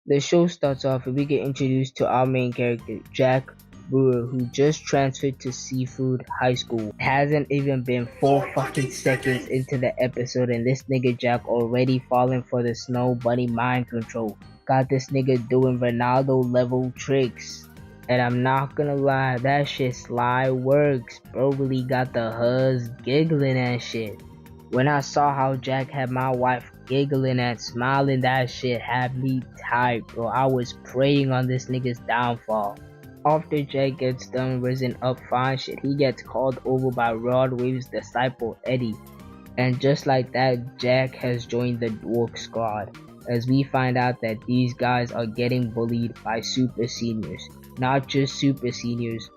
The show starts off and we get introduced to our main character, Jack Brewer, who just transferred to Seafood High School. It hasn't even been 4 fucking seconds into the episode and this nigga Jack already falling for the Snow Bunny mind control. Got this nigga doing Ronaldo level tricks. And I'm not gonna lie, that shit sly works. Bro really got the huzz giggling and shit. When I saw how Jack had my wife giggling and smiling, that shit had me tight, bro. I was praying on this nigga's downfall. After Jack gets done risen up fine shit, he gets called over by Rod Wave's disciple Eddie. And just like that, Jack has joined the Dwarf Squad, as we find out that these guys are getting bullied by super seniors. Not just super seniors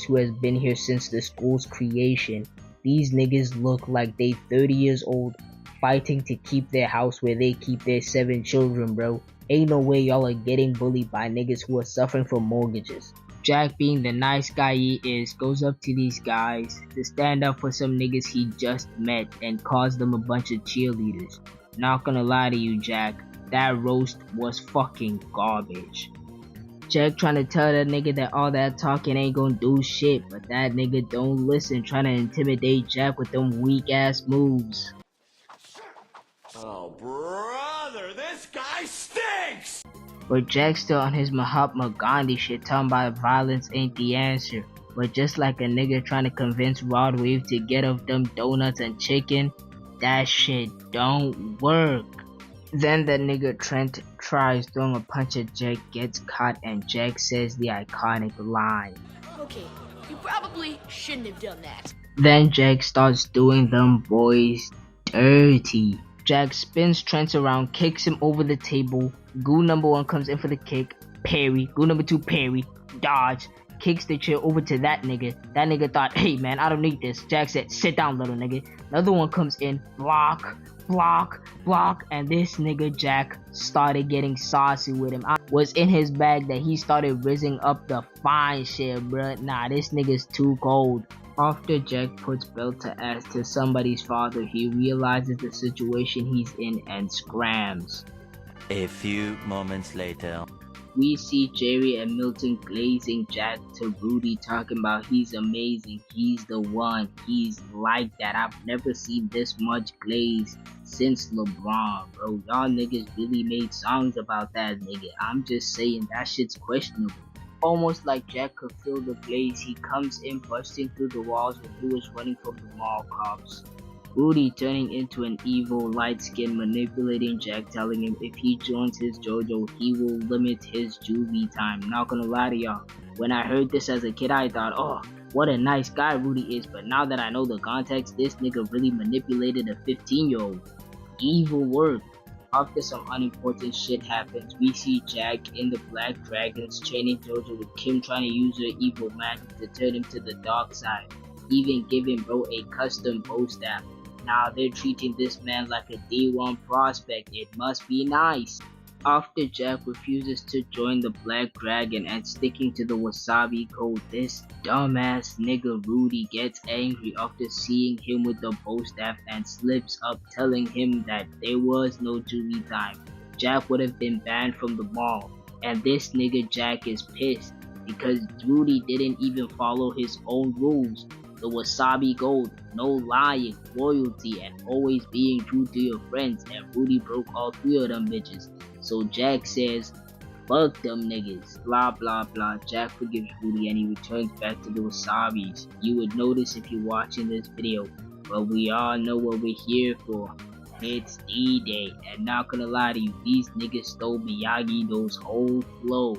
who has been here since the school's creation. These niggas look like they 30 years old, fighting to keep their house where they keep their 7 children, bro. Ain't no way y'all are getting bullied by niggas who are suffering from mortgages. Jack, being the nice guy he is, goes up to these guys to stand up for some niggas he just met and calls them a bunch of cheerleaders. Not gonna lie to you, Jack, that roast was fucking garbage. Jack trying to tell that nigga that all that talking ain't gonna do shit, but that nigga don't listen, trying to intimidate Jack with them weak ass moves. Oh brother, this guy stinks! But Jack's still on his Mahatma Gandhi shit, talking about violence ain't the answer. But just like a nigga trying to convince Rod Wave to get of them donuts and chicken, that shit don't work. Then the nigga Trent tries throwing a punch at Jack, gets caught, and Jack says the iconic line. Okay, you probably shouldn't have done that. Then Jack starts doing them boys dirty. Jack spins Trent around, kicks him over the table. Goo number 1 comes in for the kick, parry. Goo number 2 parry, dodge, kicks the chair over to that nigga. That nigga thought, hey man, I don't need this. Jack said, sit down little nigga. Another one comes in, block, and this nigga Jack started getting saucy with him. I was in his bag that he started rizzing up the fine shit, bruh. Nah, this nigga's too cold. After Jack puts belt to ass to somebody's father, he realizes the situation he's in and scrams. A few moments later. We see Jerry and Milton glazing Jack to Rudy, talking about he's amazing, he's the one, he's like that. I've never seen this much glaze since LeBron, bro. Y'all niggas really made songs about that nigga. I'm just saying that shit's questionable. Almost like Jack could feel the glaze, he comes in busting through the walls when he was running from the mall cops. Rudy turning into an evil light skin, manipulating Jack, telling him if he joins his JoJo, he will limit his juvie time. Not gonna lie to y'all, when I heard this as a kid, I thought, oh, what a nice guy Rudy is, but now that I know the context, this nigga really manipulated a 15-year-old. Evil work. After some unimportant shit happens, we see Jack in the Black Dragons training JoJo with Kim trying to use her evil magic to turn him to the dark side. Even giving bro a custom bow staff. Now they're treating this man like a D1 prospect. It must be nice. After Jack refuses to join the Black Dragon and sticking to the Wasabi code, this dumbass nigga Rudy gets angry after seeing him with the bow staff and slips up, telling him that there was no juvie time. Jack would have been banned from the mall. And this nigga Jack is pissed because Rudy didn't even follow his own rules. The Wasabi Gold, no lying, loyalty, and always being true to your friends, and Rudy broke all 3 of them bitches. So Jack says, fuck them niggas, blah blah blah. Jack forgives Rudy and he returns back to the Wasabis. You would notice if you're watching this video, but we all know what we're here for. It's D-Day, and not gonna lie to you, these niggas stole Miyagi-Do's whole flow.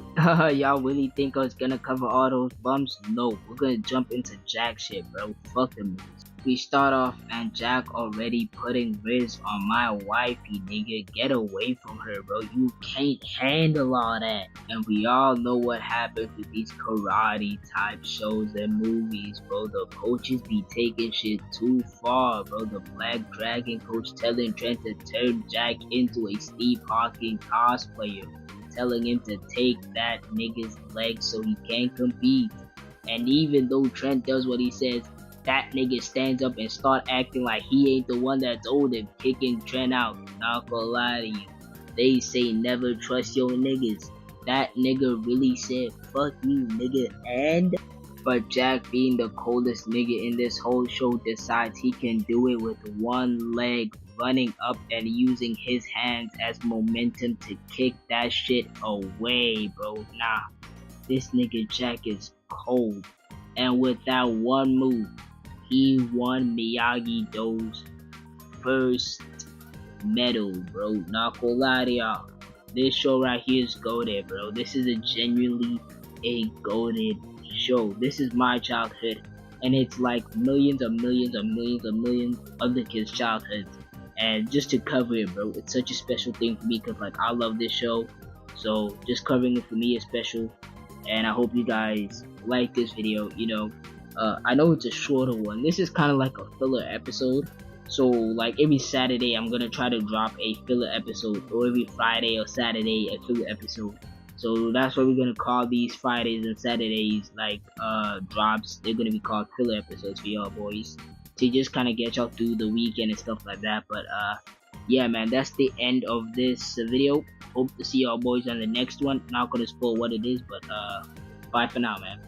Y'all really think I was gonna cover all those bumps? No, we're gonna jump into Jack shit, bro. Fuck them niggas. We start off and Jack already putting Riz on my wifey, nigga. Get away from her, bro. You can't handle all that. And we all know what happens with these karate type shows and movies, bro. The coaches be taking shit too far, bro. The Black Dragon coach telling Trent to turn Jack into a Steve Hawking cosplayer, telling him to take that nigga's leg so he can't compete. And even though Trent does what he says, that nigga stands up and start acting like he ain't the one that told him, kicking Trent out. Not gonna lie to you, They say never trust your niggas. That nigga really said fuck you nigga, and but Jack, being the coldest nigga in this whole show, decides he can do it with one leg, running up and using his hands as momentum to kick that shit away, bro. Nah, this nigga Jack is cold. And with that one move, he won Miyagi-Do's first medal, bro. Not gonna lie to y'all. This show right here is goated, bro. This is a genuinely a goated show. This is my childhood, and it's like millions of millions of millions of millions of the kids' childhoods. And just to cover it, bro, it's such a special thing for me because like I love this show. So just covering it for me is special, and I hope you guys like this video. I know it's a shorter one. This is kind of like a filler episode. So like every Saturday I'm gonna try to drop a filler episode, or every Friday or Saturday a filler episode. So that's what we're gonna call these Fridays and Saturdays like drops. They're gonna be called filler episodes for y'all boys, to just kind of get y'all through the weekend and stuff like that. But yeah man, that's the end of this video. Hope to see y'all boys on the next one. Not gonna spoil what it is, but bye for now man.